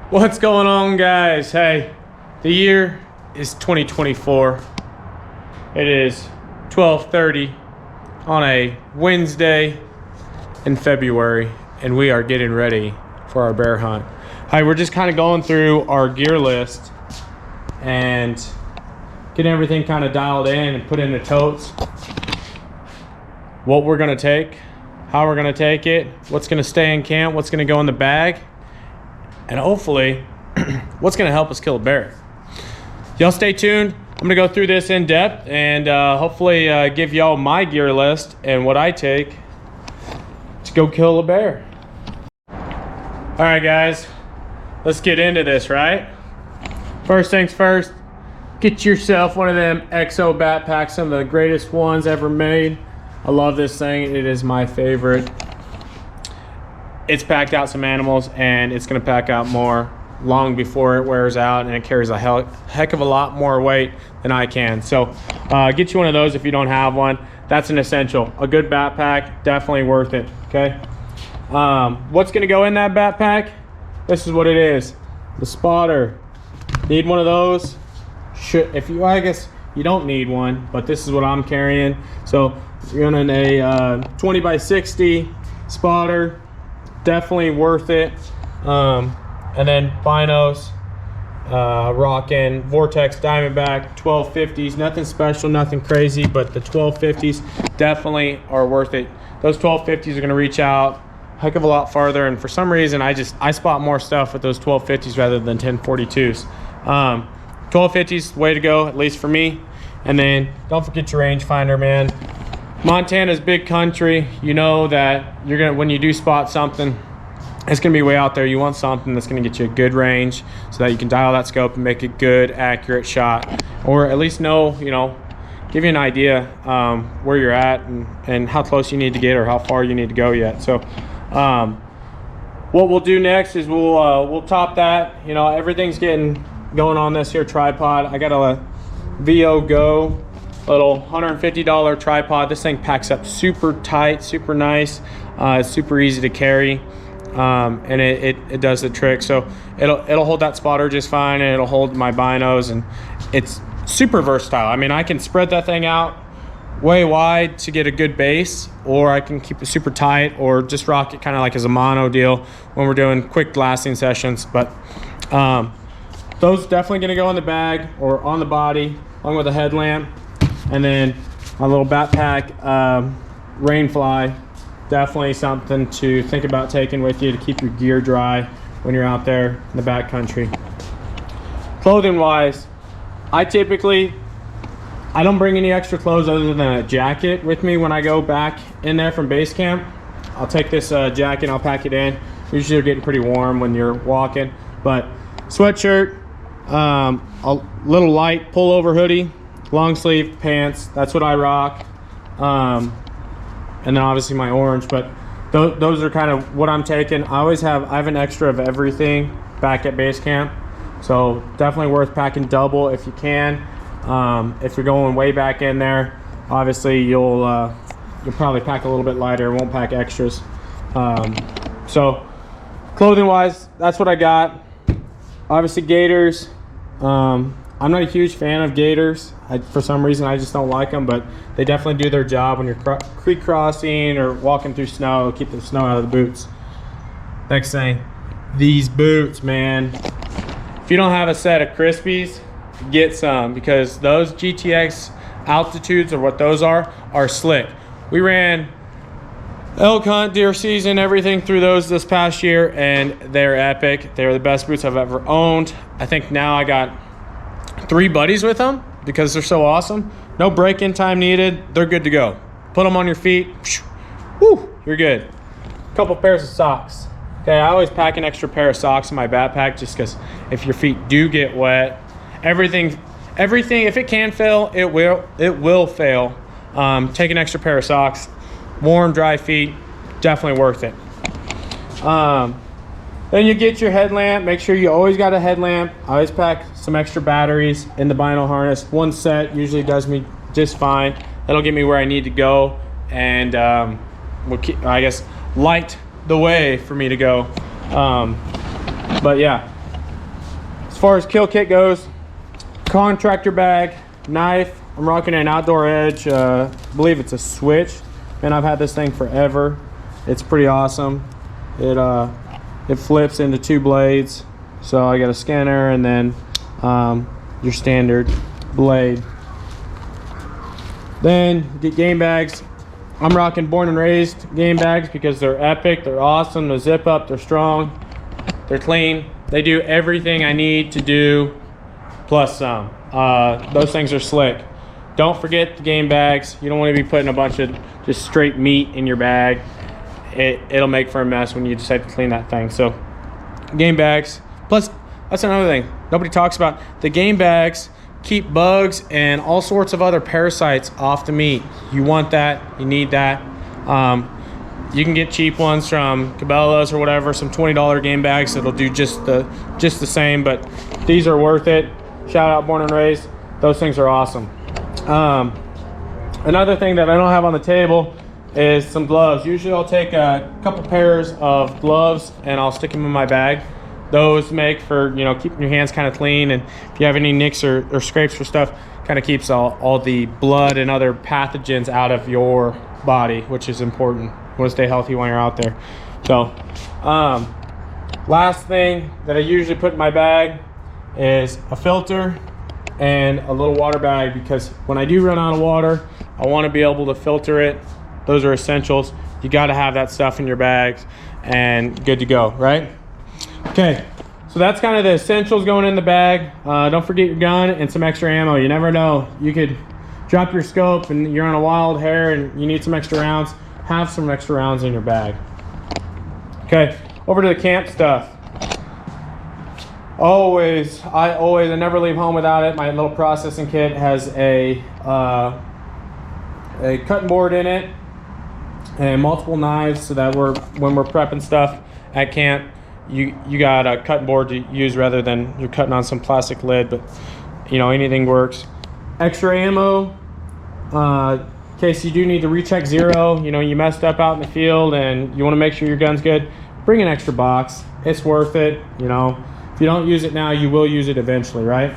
What's going on, guys? Hey, the year is 2024. It is 12:30 on a Wednesday in February, and we are getting ready for our bear hunt. Hi, we're just kind of going through our gear list and getting everything kind of dialed in and put in the totes. What we're gonna take, how we're gonna take it, what's gonna stay in camp, what's gonna go in the bag, and hopefully what's gonna help us kill a bear. Y'all stay tuned. I'm gonna go through this in depth and hopefully give y'all my gear list and what I take to go kill a bear. All right, guys, let's get into this, right? First things first, get yourself one of them XO backpacks, some of the greatest ones ever made. I love this thing. It is my favorite. It's packed out some animals, and it's gonna pack out more long before it wears out, and it carries a heck of a lot more weight than I can. So get you one of those if you don't have one. That's an essential. A good backpack, definitely worth it, okay? What's gonna go in that backpack? This is what it is. The spotter. Need one of those? I guess you don't need one, but this is what I'm carrying. So you're in a 20 by 60 spotter. Definitely worth it. And then binos, rocking Vortex Diamondback 1250s. Nothing special, nothing crazy, but the 1250s definitely are worth it. Those 1250s are gonna reach out a heck of a lot farther, and for some reason I spot more stuff with those 1250s rather than 1042s. 1250s, way to go, at least for me. And then don't forget your rangefinder, man. Montana's big country. You know that when you do spot something, it's gonna be way out there. You want something that's gonna get you a good range so that you can dial that scope and make a good, accurate shot, or at least know, give you an idea where you're at and how close you need to get or how far you need to go yet. So what we'll do next is we'll top that. Everything's going on this here tripod. I got a VO Go little $150 tripod. This thing packs up super tight, super nice. It's super easy to carry, and it does the trick. So it'll hold that spotter just fine, and it'll hold my binos, and it's super versatile. I mean, I can spread that thing out way wide to get a good base, or I can keep it super tight, or just rock it kind of like as a mono deal when we're doing quick blasting sessions. But those definitely gonna go in the bag or on the body along with a headlamp. And then my little backpack, Rainfly, definitely something to think about taking with you to keep your gear dry when you're out there in the backcountry. Clothing wise, I don't bring any extra clothes other than a jacket with me when I go back in there from base camp. I'll take this jacket, I'll pack it in. Usually they're getting pretty warm when you're walking, but sweatshirt, a little light pullover hoodie, long sleeve pants, that's what I rock. And then obviously my orange, but those are kind of what I'm taking. I have an extra of everything back at base camp, so definitely worth packing double if you can. If you're going way back in there, obviously you'll probably pack a little bit lighter, won't pack extras. So clothing wise, that's what I got. Obviously gaiters. I'm not a huge fan of gaiters. For some reason, I just don't like them, but they definitely do their job when you're creek crossing or walking through snow, keep the snow out of the boots. Next thing, these boots, man. If you don't have a set of Crispies, get some, because those GTX altitudes, or what those are slick. We ran elk hunt, deer season, everything through those this past year, and they're epic. They're the best boots I've ever owned. I think now I got 3 buddies with them because they're so awesome. No break-in time needed. They're good to go. Put them on your feet. Woo, you're good. A couple pairs of socks. Okay, I always pack an extra pair of socks in my backpack just because if your feet do get wet, everything, if it can fail, it will fail. Take an extra pair of socks. Warm, dry feet, definitely worth it. Then you get your headlamp. Make sure you always got a headlamp. I always pack some extra batteries in the bino harness. One set usually does me just fine. That'll get me where I need to go, and will keep, I guess, light the way for me to go. But yeah, far as kill kit goes, contractor bag, knife. I'm rocking an Outdoor Edge, I believe it's a switch, and I've had this thing forever. It's pretty awesome. It flips into 2 blades, so I got a scanner and then your standard blade. Then get game bags. I'm rocking Born and Raised game bags because they're epic, they're awesome, they zip up, they're strong, they're clean. They do everything I need to do, plus some. Those things are slick. Don't forget the game bags. You don't want to be putting a bunch of just straight meat in your bag. It'll make for a mess when you decide to clean that thing. So game bags. Plus, that's another thing nobody talks about. The game bags keep bugs and all sorts of other parasites off the meat. You want that, you need that. You can get cheap ones from Cabela's or whatever, some $20 game bags that'll do just the same, but these are worth it. Shout out Born and Raised. Those things are awesome. Another thing that I don't have on the table is some gloves. Usually I'll take a couple pairs of gloves and I'll stick them in my bag. Those make for, you know, keeping your hands kind of clean, and if you have any nicks or scrapes or stuff, kind of keeps all the blood and other pathogens out of your body, which is important. You want to stay healthy when you're out there. So last thing that I usually put in my bag is a filter and a little water bag, because when I do run out of water, I want to be able to filter it. Those are essentials. You got to have that stuff in your bags and good to go, right? Okay, so that's kind of the essentials going in the bag. Don't forget your gun and some extra ammo. You never know, you could drop your scope and you're on a wild hare and you need some extra rounds. Have some extra rounds in your bag. Okay, over to the camp stuff. I never leave home without it. My little processing kit has a cutting board in it and multiple knives, so that when we're prepping stuff at camp, you got a cutting board to use rather than you're cutting on some plastic lid, but you know, anything works. Extra ammo, in case you do need to recheck zero, you know, you messed up out in the field and you want to make sure your gun's good, bring an extra box. It's worth it, you know. If you don't use it now, you will use it eventually, right?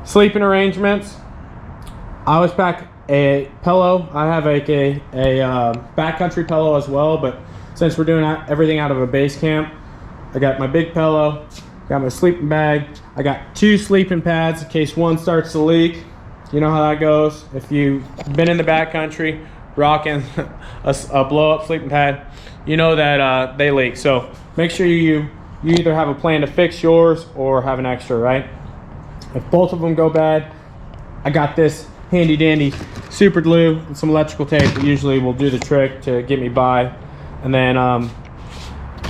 Sleeping arrangements. I always pack a pillow. I have a backcountry pillow as well, but since we're doing everything out of a base camp, I got my big pillow, got my sleeping bag, I got 2 sleeping pads in case one starts to leak. You know how that goes. If you've been in the backcountry rocking a blow-up sleeping pad, you know that they leak. So make sure you either have a plan to fix yours or have an extra, right? If both of them go bad, I got this handy dandy super glue and some electrical tape that usually will do the trick to get me by. And then I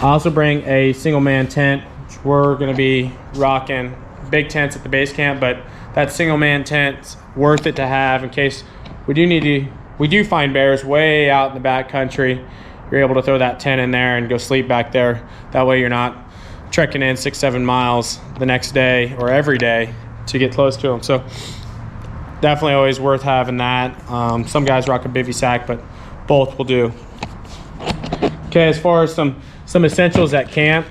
also bring a single man tent, which we're gonna be rocking big tents at the base camp, but that single man tent's worth it to have in case we do find bears way out in the back country. You're able to throw that tent in there and go sleep back there. That way you're not trekking in 6-7 miles the next day or every day to get close to them. So definitely always worth having that. Some guys rock a bivy sack, but both will do. Okay, as far as some essentials at camp,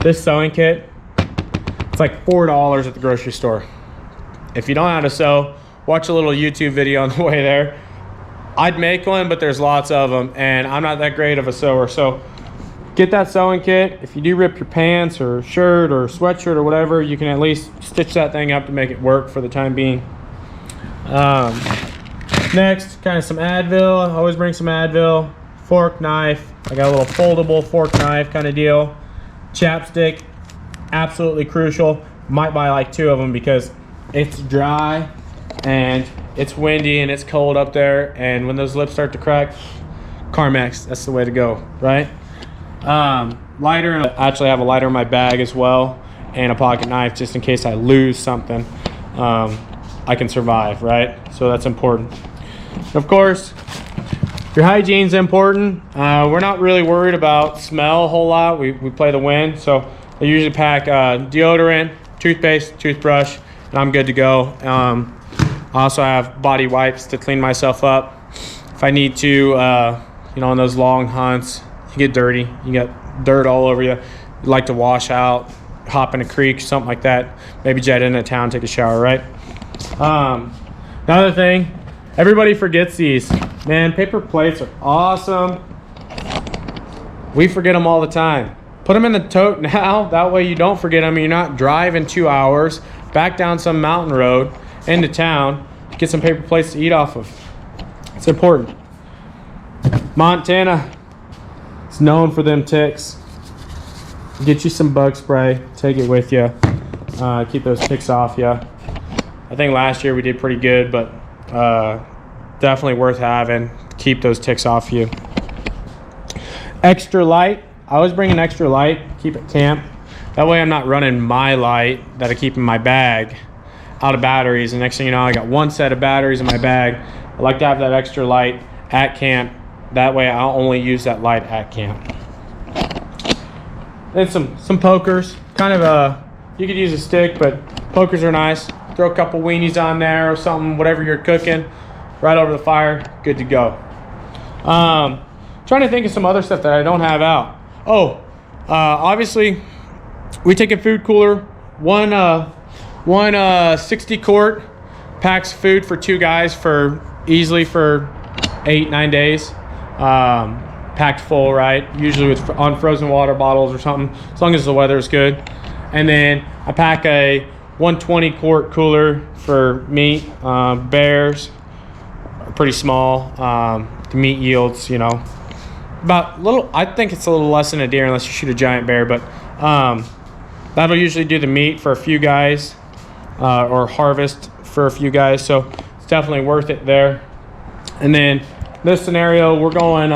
this sewing kit, it's like $4 at the grocery store. If you don't know how to sew, watch a little YouTube video on the way there. I'd make one, but there's lots of them, and I'm not that great of a sewer. So get that sewing kit. If you do rip your pants or shirt or sweatshirt or whatever, you can at least stitch that thing up to make it work for the time being. Next, kind of some Advil. I always bring some Advil. Fork, knife. I got a little foldable fork knife kind of deal. Chapstick, absolutely crucial. Might buy like 2 of them because it's dry and it's windy and it's cold up there, and when those lips start to crack, Carmex, that's the way to go, right? Lighter, I actually have a lighter in my bag as well, and a pocket knife just in case I lose something. I can survive, right? So that's important. Of course, your hygiene's important. We're not really worried about smell a whole lot. We play the wind, so I usually pack deodorant, toothpaste, toothbrush, and I'm good to go. I also have body wipes to clean myself up. If I need to, you know, on those long hunts, you get dirty. You get dirt all over you. You like to wash out. hop in a creek, something like that. Maybe jet into town, take a shower, right? Another thing, everybody forgets these. Man, paper plates are awesome. We forget them all the time. Put them in the tote now. That way you don't forget them. You're not driving 2 hours back down some mountain road into town to get some paper plates to eat off of. It's important. Montana is known for them ticks. Get you some bug spray. Take it with you. Keep those ticks off you. I think last year we did pretty good, but definitely worth having. Keep those ticks off you. Extra light. I always bring an extra light. Keep it camp. That way I'm not running my light that I keep in my bag out of batteries. And next thing you know, I got one set of batteries in my bag. I like to have that extra light at camp. That way I'll only use that light at camp. Then some pokers. Kind of you could use a stick, but pokers are nice. Throw a couple weenies on there or something, whatever you're cooking, right over the fire, good to go. Trying to think of some other stuff that I don't have out. Obviously, we take a food cooler. One 60 quart packs food for 2 guys for easily for 8-9 days. Packed full, right? Usually with on frozen water bottles or something, as long as the weather is good. And then I pack a 120 quart cooler for meat. Bears are pretty small. The meat yields, you know, about little. I think it's a little less than a deer unless you shoot a giant bear, but that'll usually do the meat for a few guys or harvest for a few guys. So it's definitely worth it there. And then this scenario, we're going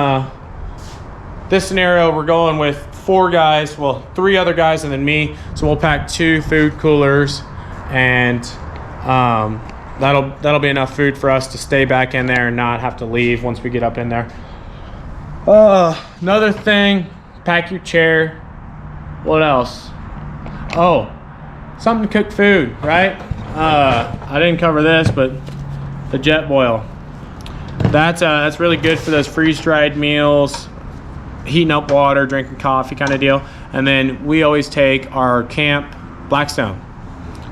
with 4 guys, well, 3 other guys and then me. So we'll pack 2 food coolers, and that'll be enough food for us to stay back in there and not have to leave once we get up in there. Another thing, pack your chair. What else? Oh, something to cook food, right? I didn't cover this, but the Jetboil. That's really good for those freeze-dried meals, heating up water, drinking coffee kind of deal. And then we always take our camp Blackstone.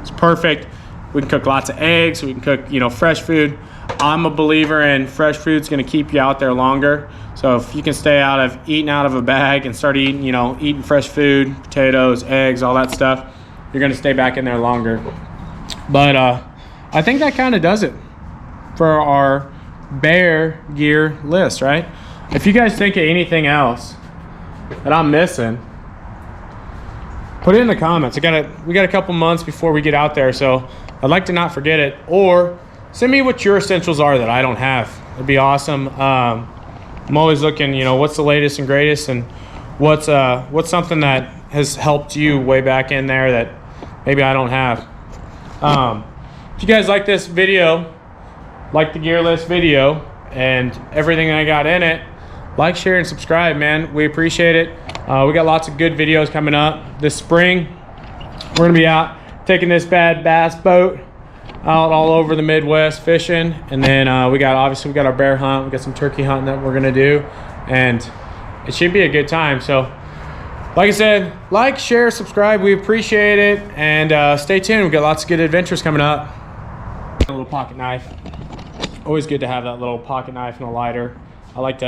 It's perfect. We can cook lots of eggs. We can cook, you know, fresh food. I'm a believer in fresh food's going to keep you out there longer. So if you can stay eating out of a bag and start eating, you know, eating fresh food, potatoes, eggs, all that stuff, you're going to stay back in there longer. But I think that kind of does it for our bear gear list, right? If you guys think of anything else that I'm missing, put it in the comments. We got a couple months before we get out there, so I'd like to not forget it. Or send me what your essentials are that I don't have. It'd be awesome. I'm always looking, you know, what's the latest and greatest, and what's something that has helped you way back in there that maybe I don't have. If you guys like this video, like the gear list video and everything I got in it, like, share, and subscribe, man. We appreciate it. We got lots of good videos coming up this spring. We're gonna be out taking this bad bass boat out all over the Midwest fishing, and then we got our bear hunt. We got some turkey hunting that we're gonna do, and it should be a good time. So, like I said, like, share, subscribe. We appreciate it, and stay tuned. We got lots of good adventures coming up. A little pocket knife. Always good to have that little pocket knife and a lighter. I like to